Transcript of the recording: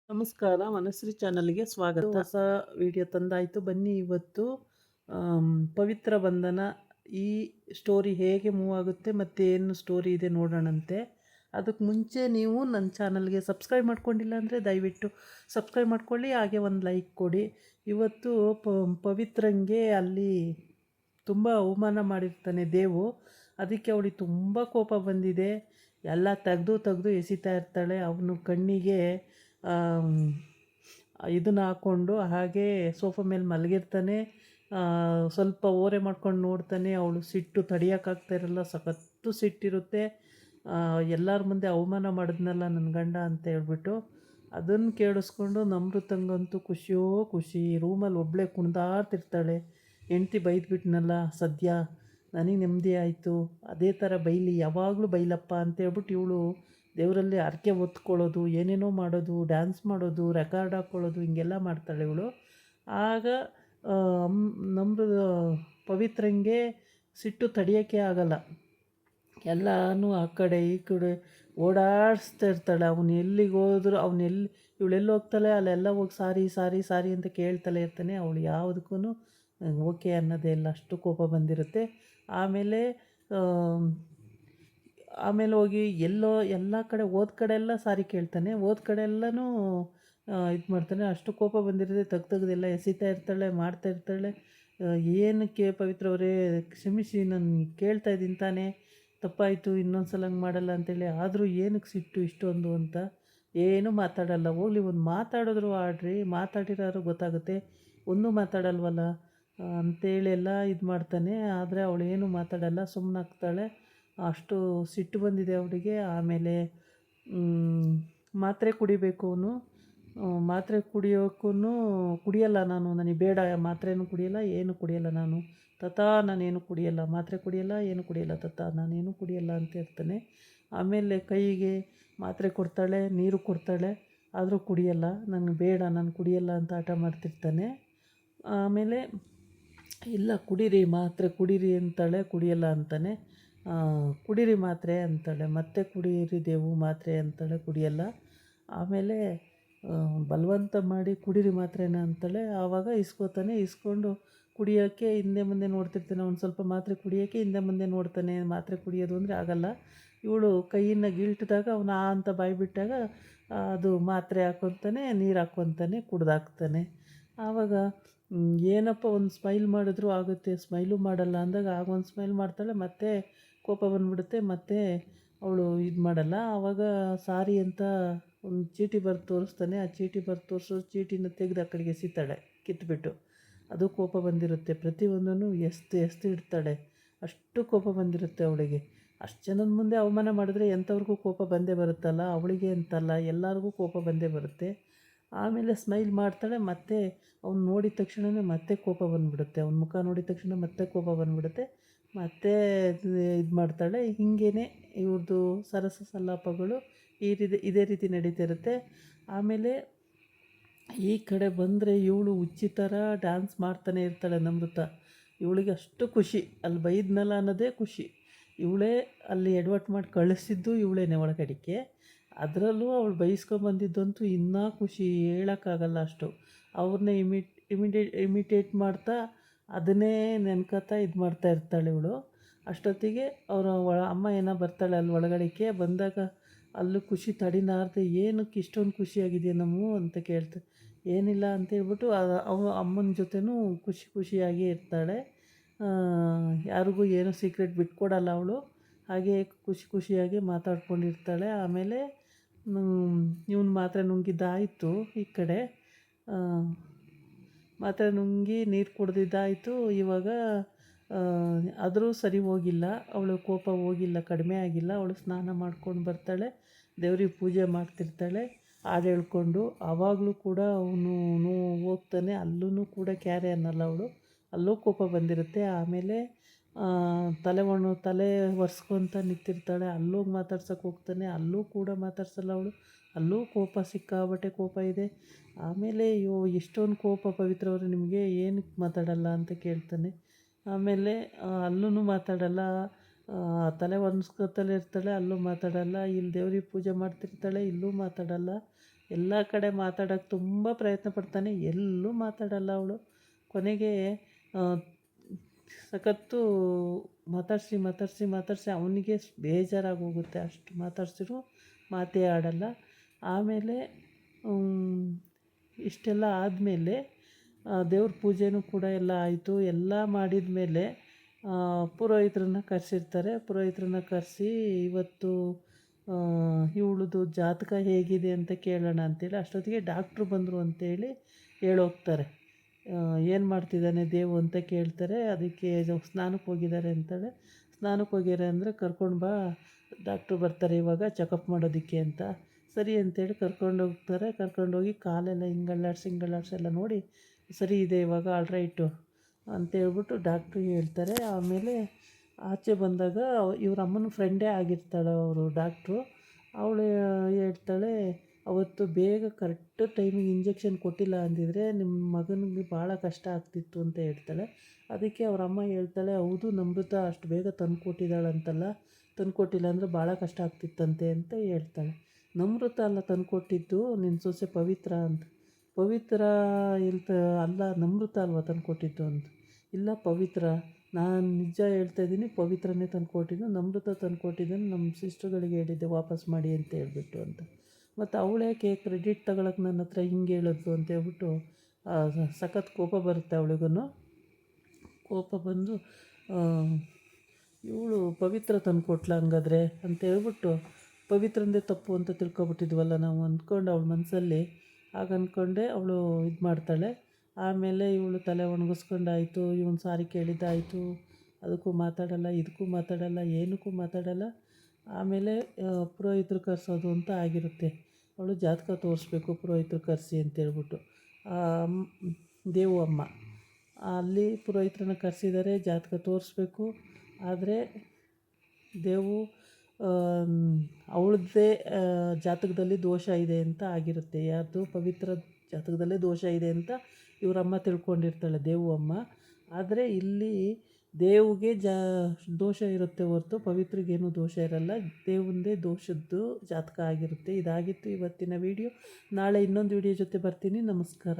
ನಮಸ್ಕಾರ, ಮನಶ್ರೀ ಚಾನಲ್‌ಗೆ ಸ್ವಾಗತ. ಹೊಸ ವಿಡಿಯೋ ತಂದಾಯಿತು. ಬನ್ನಿ ಇವತ್ತು ಪವಿತ್ರ ಬಂಧನ ಈ ಸ್ಟೋರಿ ಹೇಗೆ ಮೂವ್ ಆಗುತ್ತೆ ಮತ್ತು ಏನು ಸ್ಟೋರಿ ಇದೆ ನೋಡೋಣಂತೆ. ಅದಕ್ಕೆ ಮುಂಚೆ ನೀವು ನನ್ನ ಚಾನಲ್ಗೆ ಸಬ್ಸ್ಕ್ರೈಬ್ ಮಾಡ್ಕೊಂಡಿಲ್ಲ ಅಂದರೆ ದಯವಿಟ್ಟು ಸಬ್ಸ್ಕ್ರೈಬ್ ಮಾಡ್ಕೊಳ್ಳಿ, ಹಾಗೆ ಒಂದು ಲೈಕ್ ಕೊಡಿ. ಇವತ್ತು ಪವಿತ್ರಂಗೆ ಅಲ್ಲಿ ತುಂಬ ಅವಮಾನ ಮಾಡಿರ್ತಾನೆ ದೇವು. ಅದಕ್ಕೆ ಅವಳಿಗೆ ತುಂಬ ಕೋಪ ಬಂದಿದೆ. ಎಲ್ಲ ತೆಗೆದು ಎಸಿತಾ ಇರ್ತಾಳೆ. ಅವನು ಕಣ್ಣಿಗೆ ಇದನ್ನು ಹಾಕ್ಕೊಂಡು ಹಾಗೆ ಸೋಫಾ ಮೇಲೆ ಮಲಗಿರ್ತಾನೆ. ಸ್ವಲ್ಪ ಓರೆ ಮಾಡ್ಕೊಂಡು ನೋಡ್ತಾನೆ. ಅವಳು ಸಿಟ್ಟು ತಡಿಯೋಕ್ಕಾಗ್ತಾ ಇರಲ್ಲ, ಸಖತ್ತು ಸಿಟ್ಟಿರುತ್ತೆ. ಎಲ್ಲರ ಮುಂದೆ ಅವಮಾನ ಮಾಡಿದ್ನಲ್ಲ ನನ್ನ ಗಂಡ ಅಂತ ಹೇಳ್ಬಿಟ್ಟು. ಅದನ್ನು ಕೇಳಿಸ್ಕೊಂಡು ನಮೃತಂಗಂತೂ ಖುಷಿಯೋ ಖುಷಿ. ರೂಮಲ್ಲಿ ಒಬ್ಬಳೇ ಕುಣ್ದಾಡ್ತಿರ್ತಾಳೆ. ಹೆಂಡ್ತಿ ಬೈದ್ಬಿಟ್ನಲ್ಲ ಸದ್ಯ, ನನಗೆ ನೆಮ್ಮದಿ ಆಯಿತು, ಅದೇ ಥರ ಬೈಲಿ, ಯಾವಾಗಲೂ ಬೈಲಪ್ಪ ಅಂತೇಳ್ಬಿಟ್ಟು ಇವಳು ದೇವರಲ್ಲಿ ಹರಕೆ ಹೊತ್ಕೊಳ್ಳೋದು, ಏನೇನೋ ಮಾಡೋದು, ಡ್ಯಾನ್ಸ್ ಮಾಡೋದು, ರೆಕಾರ್ಡ್ ಹಾಕ್ಕೊಳ್ಳೋದು, ಹಿಂಗೆಲ್ಲ ಮಾಡ್ತಾಳೆ ಇವಳು. ಆಗ ನಮ್ಮದು ಪವಿತ್ರಂಗೆ ಸಿಟ್ಟು ತಡೆಯೋಕ್ಕೆ ಆಗಲ್ಲ. ಎಲ್ಲನೂ ಆ ಕಡೆ ಈ ಕಡೆ ಓಡಾಡಿಸ್ತಾ ಇರ್ತಾಳೆ. ಅವನು ಎಲ್ಲಿಗೆ ಹೋದ್ರು, ಇವಳೆಲ್ಲಿ ಹೋಗ್ತಾಳೆ ಅಲ್ಲೆಲ್ಲ ಹೋಗಿ ಸಾರಿ ಸಾರಿ ಸಾರಿ ಅಂತ ಕೇಳ್ತಲೇ ಇರ್ತಾನೆ. ಅವಳು ಯಾವುದಕ್ಕೂ ಓಕೆ ಅನ್ನೋದೇ ಇಲ್ಲ, ಅಷ್ಟು ಕೋಪ ಬಂದಿರುತ್ತೆ. ಆಮೇಲೆ ಹೋಗಿ ಎಲ್ಲ ಕಡೆ ಹೋದ ಕಡೆ ಎಲ್ಲ ಸಾರಿ ಕೇಳ್ತಾನೆ. ಹೋದ ಕಡೆ ಎಲ್ಲನೂ ಇದು ಮಾಡ್ತಾನೆ. ಅಷ್ಟು ಕೋಪ ಬಂದಿರುತ್ತೆ. ತೆಗ್ದೆಲ್ಲ ಎಸಿತಾ ಇರ್ತಾಳೆ, ಮಾಡ್ತಾ ಇರ್ತಾಳೆ. ಏನಕ್ಕೆ ಪವಿತ್ರ ಅವರೇ ಕ್ಷಮಿಸಿ, ನಾನು ಕೇಳ್ತಾ ಇದ್ದೀನಿ ತಾನೇ, ತಪ್ಪಾಯಿತು, ಇನ್ನೊಂದು ಸಲ ಹಂಗೆ ಮಾಡಲ್ಲ ಅಂತೇಳಿ. ಆದರೂ ಏನಕ್ಕೆ ಸಿಟ್ಟು ಇಷ್ಟೊಂದು ಅಂತ ಏನೂ ಮಾತಾಡಲ್ಲ. ಹೋಗ್ಲಿ, ಒಂದು ಮಾತಾಡಿದ್ರು ಆಡ್ರಿ, ಮಾತಾಡಿರೋರು ಗೊತ್ತಾಗುತ್ತೆ, ಒಂದೂ ಮಾತಾಡಲ್ವಲ್ಲ ಅಂತೇಳಿ ಎಲ್ಲ ಇದು ಮಾಡ್ತಾನೆ. ಆದರೆ ಅವಳು ಏನೂ ಮಾತಾಡಲ್ಲ, ಸುಮ್ಮನಾಗ್ತಾಳೆ. ಅಷ್ಟು ಸಿಟ್ಟು ಬಂದಿದೆ ಅವಳಿಗೆ. ಆಮೇಲೆ ಮಾತ್ರೆ ಕುಡಿಬೇಕು ಅವನು. ಮಾತ್ರೆ ಕುಡಿಯೋಕ್ಕೂ ಕುಡಿಯಲ್ಲ ನಾನು, ನನಗೆ ಬೇಡ, ಮಾತ್ರೆನೂ ಕುಡಿಯಲ್ಲ, ಏನು ಕುಡಿಯಲ್ಲ ನಾನು, ತತಾ ನಾನೇನು ಕುಡಿಯಲ್ಲ, ಮಾತ್ರೆ ಕುಡಿಯಲ್ಲ, ಏನು ಕುಡಿಯಲ್ಲ, ತತಾ ನಾನೇನು ಕುಡಿಯಲ್ಲ ಅಂತ ಇರ್ತಾನೆ. ಆಮೇಲೆ ಕೈಗೆ ಮಾತ್ರೆ ಕೊಡ್ತಾಳೆ, ನೀರು ಕೊಡ್ತಾಳೆ, ಆದರೂ ಕುಡಿಯಲ್ಲ. ನನಗೆ ಬೇಡ, ನಾನು ಕುಡಿಯಲ್ಲ ಅಂತ ಹಠ ಮಾಡ್ತಿರ್ತಾನೆ. ಆಮೇಲೆ ಇಲ್ಲ ಕುಡೀರಿ, ಮಾತ್ರೆ ಕುಡೀರಿ ಅಂತಾಳೆ, ಕುಡಿಯಲ್ಲ ಅಂತಾನೆ. ಕುಡೀರಿ ಮಾತ್ರೆ ಅಂತಾಳೆ, ಮತ್ತೆ ಕುಡೀರಿ ದೇವು ಮಾತ್ರೆ ಅಂತಾಳೆ, ಕುಡಿಯಲ್ಲ. ಆಮೇಲೆ ಬಲವಂತ ಮಾಡಿ ಕುಡೀರಿ ಮಾತ್ರೆನ ಅಂತಾಳೆ. ಆವಾಗ ಇಸ್ಕೋತಾನೆ. ಇಸ್ಕೊಂಡು ಕುಡಿಯೋಕ್ಕೆ ಹಿಂದೆ ಮುಂದೆ ನೋಡ್ತಿರ್ತಾನೆ. ಅವ್ನು ಸ್ವಲ್ಪ ಮಾತ್ರೆ ಕುಡಿಯೋಕ್ಕೆ ಹಿಂದೆ ಮುಂದೆ ನೋಡ್ತಾನೆ. ಮಾತ್ರೆ ಕುಡಿಯೋದು ಅಂದರೆ ಆಗಲ್ಲ. ಇವಳು ಕೈಯನ್ನು ಗೀಳ್ಟಿದಾಗ ಅವನು ಆ ಅಂತ ಬಾಯಿ ಬಿಟ್ಟಾಗ ಅದು ಮಾತ್ರೆ ಹಾಕ್ಕೊತಾನೆ, ನೀರು ಹಾಕ್ಕೊತಾನೆ, ಕುಡ್ದಾಕ್ತಾನೆ. ಆವಾಗ ಏನಪ್ಪ ಒಂದು ಸ್ಮೈಲ್ ಮಾಡಿದ್ರು ಆಗುತ್ತೆ, ಸ್ಮೈಲು ಮಾಡಲ್ಲ ಅಂದಾಗ ಆಗ ಒಂದು ಸ್ಮೈಲ್ ಮಾಡ್ತಾಳೆ, ಮತ್ತೆ ಕೋಪ ಬಂದುಬಿಡುತ್ತೆ, ಮತ್ತೆ ಅವಳು ಇದು ಮಾಡಲ್ಲ. ಆವಾಗ ಸಾರಿ ಅಂತ ಒಂದು ಚೀಟಿ ಬರೆದು ತೋರಿಸ್ತಾನೆ. ಆ ಚೀಟಿ ಬರೆದು ತೋರಿಸೋ ಚೀಟಿನ ತೆಗೆದು ಆ ಕಡೆಗೆ ಎಸಿತಾಳೆ ಕಿತ್ಬಿಟ್ಟು. ಅದು ಕೋಪ ಬಂದಿರುತ್ತೆ. ಪ್ರತಿಯೊಂದನ್ನು ಎಸ್ತು ಇಡ್ತಾಳೆ. ಅಷ್ಟು ಕೋಪ ಬಂದಿರುತ್ತೆ ಅವಳಿಗೆ. ಅಷ್ಟು ಜನದ ಮುಂದೆ ಅವಮಾನ ಮಾಡಿದ್ರೆ ಎಂಥವ್ರಿಗೂ ಕೋಪ ಬಂದೇ ಬರುತ್ತಲ್ಲ, ಅವಳಿಗೆ ಅಂತಲ್ಲ, ಎಲ್ಲರಿಗೂ ಕೋಪ ಬಂದೇ ಬರುತ್ತೆ. ಆಮೇಲೆ ಸ್ಮೈಲ್ ಮಾಡ್ತಾಳೆ. ಮತ್ತೆ ಅವ್ನು ನೋಡಿದ ತಕ್ಷಣವೇ ಮತ್ತೆ ಕೋಪ ಬಂದುಬಿಡುತ್ತೆ. ಅವ್ನ ಮುಖ ನೋಡಿದ ತಕ್ಷಣ ಮತ್ತೆ ಕೋಪ ಬಂದುಬಿಡುತ್ತೆ. ಮತ್ತೆ ಇದು ಮಾಡ್ತಾಳೆ. ಹೀಗೇ ಇವ್ರದ್ದು ಸರಸ ಸಲ್ಲಾಪಗಳು ಇದೇ ರೀತಿ ನಡೀತಿರುತ್ತೆ. ಆಮೇಲೆ ಈ ಕಡೆ ಬಂದರೆ ಇವಳು ಹುಚ್ಚಿ ಥರ ಡ್ಯಾನ್ಸ್ ಮಾಡ್ತಾನೆ ಇರ್ತಾಳೆ ನಮೃತ. ಇವಳಿಗೆ ಅಷ್ಟು ಖುಷಿ, ಅಲ್ಲಿ ಬೈದ್ನಲ್ಲ ಅನ್ನೋದೇ ಖುಷಿ. ಇವಳೇ ಅಲ್ಲಿ ಎಡವಟ್ಟು ಮಾಡಿ ಕಳಿಸಿದ್ದು ಇವಳೇನೆ ಒಳಗಡಿಕೆ. ಅದರಲ್ಲೂ ಅವಳು ಬೈಸ್ಕೊಂಬಂದಿದ್ದಂತೂ ಇನ್ನೂ ಖುಷಿ, ಹೇಳೋಕ್ಕಾಗಲ್ಲ ಅಷ್ಟು. ಅವ್ರನ್ನೇ ಇಮಿಟೇಟ್ ಮಾಡ್ತಾ ಅದನ್ನೇ ನೆನ್ಕೋತಾ ಇದು ಮಾಡ್ತಾ ಇರ್ತಾಳೆ ಇವಳು. ಅಷ್ಟೊತ್ತಿಗೆ ಅವರ ಅಮ್ಮ ಏನೋ ಬರ್ತಾಳೆ ಅಲ್ಲಿ ಒಳಗಡೆಗೆ. ಬಂದಾಗ ಅಲ್ಲೂ ಖುಷಿ ತಡಿನಾರ್ದೆ, ಏನಕ್ಕೆ ಇಷ್ಟೊಂದು ಖುಷಿಯಾಗಿದೆಯಾ ನಾವು ಅಂತ ಕೇಳ್ತಾರೆ. ಏನಿಲ್ಲ ಅಂತೇಳ್ಬಿಟ್ಟು ಅಮ್ಮನ ಜೊತೆನೂ ಖುಷಿಯಾಗಿ ಇರ್ತಾಳೆ. ಯಾರಿಗೂ ಏನೂ ಸೀಕ್ರೆಟ್ ಬಿಟ್ಕೊಡಲ್ಲ ಅವಳು. ಹಾಗೆ ಖುಷಿಯಾಗಿ ಮಾತಾಡ್ಕೊಂಡಿರ್ತಾಳೆ. ಆಮೇಲೆ ಇವನು ಮಾತ್ರೆ ನುಂಗಿದ್ದಾಯಿತು. ಈ ಕಡೆ ಮಾತ್ರೆ ನುಂಗಿ ನೀರು ಕುಡ್ದಿದ್ದಾಯಿತು. ಇವಾಗ ಆದರೂ ಸರಿ ಹೋಗಿಲ್ಲ, ಅವಳು ಕೋಪ ಹೋಗಿಲ್ಲ, ಕಡಿಮೆ ಆಗಿಲ್ಲ. ಅವಳು ಸ್ನಾನ ಮಾಡ್ಕೊಂಡು ಬರ್ತಾಳೆ, ದೇವ್ರಿಗೆ ಪೂಜೆ ಮಾಡ್ತಿರ್ತಾಳೆ ಹಾಡು ಹೇಳ್ಕೊಂಡು. ಆವಾಗಲೂ ಕೂಡ ಅವನು ಹೋಗ್ತಾನೆ, ಅಲ್ಲೂ ಕೂಡ ಕ್ಯಾರೆ ಅನ್ನಲ್ಲ ಅವಳು, ಅಲ್ಲೂ ಕೋಪ ಬಂದಿರುತ್ತೆ. ಆಮೇಲೆ ತಲೆ ಒರೆಸ್ಕೊತ ನಿಂತಿರ್ತಾಳೆ, ಅಲ್ಲೋಗಿ ಮಾತಾಡ್ಸೋಕೆ ಹೋಗ್ತಾನೆ, ಅಲ್ಲೂ ಕೂಡ ಮಾತಾಡ್ಸಲ್ಲ ಅವಳು, ಅಲ್ಲೂ ಕೋಪ, ಸಿಕ್ಕಾಬಟ್ಟೆ ಕೋಪ ಇದೆ. ಆಮೇಲೆ ಎಷ್ಟೊಂದು ಕೋಪ ಪವಿತ್ರ ಅವರು ನಿಮಗೆ, ಏನಕ್ಕೆ ಮಾತಾಡಲ್ಲ ಅಂತ ಕೇಳ್ತಾನೆ. ಆಮೇಲೆ ಅಲ್ಲೂ ಮಾತಾಡಲ್ಲ, ತಲೆ ಒರೆಸ್ಕೊತಲೇ ಇರ್ತಾಳೆ, ಅಲ್ಲೂ ಮಾತಾಡಲ್ಲ. ಇಲ್ಲಿ ದೇವ್ರಿಗೆ ಪೂಜೆ ಮಾಡ್ತಿರ್ತಾಳೆ, ಇಲ್ಲೂ ಮಾತಾಡಲ್ಲ. ಎಲ್ಲ ಕಡೆ ಮಾತಾಡೋಕ್ಕೆ ತುಂಬ ಪ್ರಯತ್ನ ಪಡ್ತಾನೆ, ಎಲ್ಲೂ ಮಾತಾಡಲ್ಲ ಅವಳು. ಕೊನೆಗೆ ಸಖತ್ತು ಮಾತಾಡಿಸಿ ಮಾತಾಡಿಸಿ ಮಾತಾಡಿಸಿ ಅವನಿಗೆ ಬೇಜಾರಾಗಿ ಹೋಗುತ್ತೆ. ಅಷ್ಟು ಮಾತಾಡ್ಸಿದ್ರು ಮಾತೇ ಆಡಲ್ಲ. ಆಮೇಲೆ ಇಷ್ಟೆಲ್ಲ ಆದಮೇಲೆ ದೇವ್ರ ಪೂಜೆನೂ ಕೂಡ ಎಲ್ಲ ಆಯಿತು. ಎಲ್ಲ ಮಾಡಿದ ಮೇಲೆ ಪುರೋಹಿತ್ರನ್ನ ಕರೆಸಿರ್ತಾರೆ. ಪುರೋಹಿತ್ರನ್ನ ಕರೆಸಿ ಇವತ್ತು ಇವಳದು ಜಾತಕ ಹೇಗಿದೆ ಅಂತ ಕೇಳೋಣ ಅಂತೇಳಿ ಅಷ್ಟೊತ್ತಿಗೆ ಡಾಕ್ಟ್ರು ಬಂದರು ಅಂತೇಳಿ ಹೇಳೋಗ್ತಾರೆ. ಏನು ಮಾಡ್ತಿದ್ದಾನೆ ದೇವು ಅಂತ ಕೇಳ್ತಾರೆ. ಅದಕ್ಕೆ ಸ್ನಾನಕ್ಕೆ ಹೋಗಿದ್ದಾರೆ ಅಂತಾಳೆ. ಸ್ನಾನಕ್ಕೆ ಹೋಗ್ಯಾರೆ ಅಂದರೆ ಕರ್ಕೊಂಡು ಬಾ, ಡಾಕ್ಟ್ರು ಬರ್ತಾರೆ ಇವಾಗ ಚೆಕಪ್ ಮಾಡೋದಕ್ಕೆ ಅಂತ. ಸರಿ ಅಂತೇಳಿ ಕರ್ಕೊಂಡೋಗ್ತಾರೆ. ಕರ್ಕೊಂಡೋಗಿ ಕಾಲೆಲ್ಲ ಹಿಂಗಳ್ಳಾಡ್ಸಿ ಎಲ್ಲ ನೋಡಿ ಸರಿ ಇದೆ ಇವಾಗ ಆಲ್ರೈಟು ಅಂತೇಳ್ಬಿಟ್ಟು ಡಾಕ್ಟ್ರು ಹೇಳ್ತಾರೆ. ಆಮೇಲೆ ಆಚೆ ಬಂದಾಗ ಇವ್ರ ಅಮ್ಮನ ಫ್ರೆಂಡೇ ಆಗಿರ್ತಾಳೆ ಅವರು ಡಾಕ್ಟ್ರು. ಅವಳು ಹೇಳ್ತಾಳೆ, ಅವತ್ತು ಬೇಗ ಕರೆಕ್ಟ್ ಟೈಮಿಗೆ ಇಂಜೆಕ್ಷನ್ ಕೊಟ್ಟಿಲ್ಲ ಅಂದಿದ್ರೆ ನಿಮ್ಮ ಮಗನಿಗೆ ಭಾಳ ಕಷ್ಟ ಆಗ್ತಿತ್ತು ಅಂತ ಹೇಳ್ತಾಳೆ. ಅದಕ್ಕೆ ಅವ್ರ ಅಮ್ಮ ಹೇಳ್ತಾಳೆ, ಹೌದು ನಮೃತ ಅಷ್ಟು ಬೇಗ ತಂದುಕೊಟ್ಟಿದ್ದಾಳಂತಲ್ಲ, ತಂದುಕೊಟ್ಟಿಲ್ಲ ಅಂದರೆ ಭಾಳ ಕಷ್ಟ ಆಗ್ತಿತ್ತಂತೆ ಅಂತ ಹೇಳ್ತಾಳೆ. ನಮೃತ ಅಲ್ಲ ತಂದುಕೊಟ್ಟಿದ್ದು, ನಿನ್ನ ಸೊಸೆ ಪವಿತ್ರ ಅಂತ. ಪವಿತ್ರ ಅಲ್ಲ ನಮೃತ ಅಲ್ವಾ ತಂದುಕೊಟ್ಟಿದ್ದು ಅಂತ. ಇಲ್ಲ ಪವಿತ್ರ, ನಾನು ನಿಜ ಹೇಳ್ತಾಯಿದ್ದೀನಿ, ಪವಿತ್ರನೇ ತಂದುಕೊಟ್ಟಿದ್ದು, ನಮೃತ ತಂದುಕೊಟ್ಟಿದ್ದನ್ನು ನಮ್ಮ ಸಿಸ್ಟರ್ಗಳಿಗೆ ಹೇಳಿದ್ದೆ ವಾಪಸ್ ಮಾಡಿ ಅಂತ ಹೇಳ್ಬಿಟ್ಟು ಅಂತ. ಮತ್ತು ಅವಳೇಕೆ ಕ್ರೆಡಿಟ್ ತಗೊಳಕ್ಕೆ ನನ್ನ ಹತ್ರ ಹಿಂಗೆ ಹೇಳಿದ್ಲು ಅಂತ ಹೇಳ್ಬಿಟ್ಟು ಸಖತ್ ಕೋಪ ಬರುತ್ತೆ ಅವಳಿಗೂ. ಕೋಪ ಬಂದು ಇವಳು ಪವಿತ್ರ ತಂದುಕೊಟ್ಲ ಹಂಗಾದ್ರೆ ಅಂತ ಹೇಳ್ಬಿಟ್ಟು, ಪವಿತ್ರಂದೇ ತಪ್ಪು ಅಂತ ತಿಳ್ಕೊಬಿಟ್ಟಿದ್ವಲ್ಲ ನಾವು ಅಂದ್ಕೊಂಡು ಅವಳ ಮನಸ್ಸಲ್ಲಿ ಆಗ ಅಂದ್ಕೊಂಡೆ ಅವಳು ಇದು ಮಾಡ್ತಾಳೆ. ಆಮೇಲೆ ಇವಳು ತಲೆ ಒಣಗಿಸ್ಕೊಂಡಾಯಿತು, ಇವನು ಸಾರಿ ಕೇಳಿದ್ದಾಯಿತು, ಅದಕ್ಕೂ ಮಾತಾಡಲ್ಲ, ಇದಕ್ಕೂ ಮಾತಾಡಲ್ಲ, ಏನಕ್ಕೂ ಮಾತಾಡಲ್ಲ. ಆಮೇಲೆ ಪುರೋಹಿತರು ಕರೆಸೋದು ಅಂತ ಆಗಿರುತ್ತೆ. ಅವಳು ಜಾತಕ ತೋರಿಸ್ಬೇಕು ಪುರೋಹಿತರು ಕರೆಸಿ ಅಂತೇಳ್ಬಿಟ್ಟು. ದೇವು ಅಮ್ಮ ಅಲ್ಲಿ ಪುರೋಹಿತರನ್ನ ಕರೆಸಿದ್ದಾರೆ, ಜಾತಕ ತೋರಿಸ್ಬೇಕು. ಆದರೆ ದೇವು ಅವಳದ್ದೇ ಜಾತಕದಲ್ಲಿ ದೋಷ ಇದೆ ಅಂತ ಆಗಿರುತ್ತೆ. ಯಾರ್ದು ಪವಿತ್ರ ಜಾತಕದಲ್ಲೇ ದೋಷ ಇದೆ ಅಂತ ಇವರಮ್ಮ ತಿಳ್ಕೊಂಡಿರ್ತಾಳೆ, ದೇವು ಅಮ್ಮ. ಆದರೆ ಇಲ್ಲಿ ದೇವಿಗೆ ದೋಷ ಇರುತ್ತೆ ಹೊರತು ಪವಿತ್ರಿಗೇನು ದೋಷ ಇರಲ್ಲ. ದೇವಂದೇ ದೋಷದ್ದು ಜಾತಕ ಆಗಿರುತ್ತೆ. ಇದಾಗಿತ್ತು ಇವತ್ತಿನ ವಿಡಿಯೋ. ನಾಳೆ ಇನ್ನೊಂದು ವಿಡಿಯೋ ಜೊತೆ ಬರ್ತೀನಿ. ನಮಸ್ಕಾರ.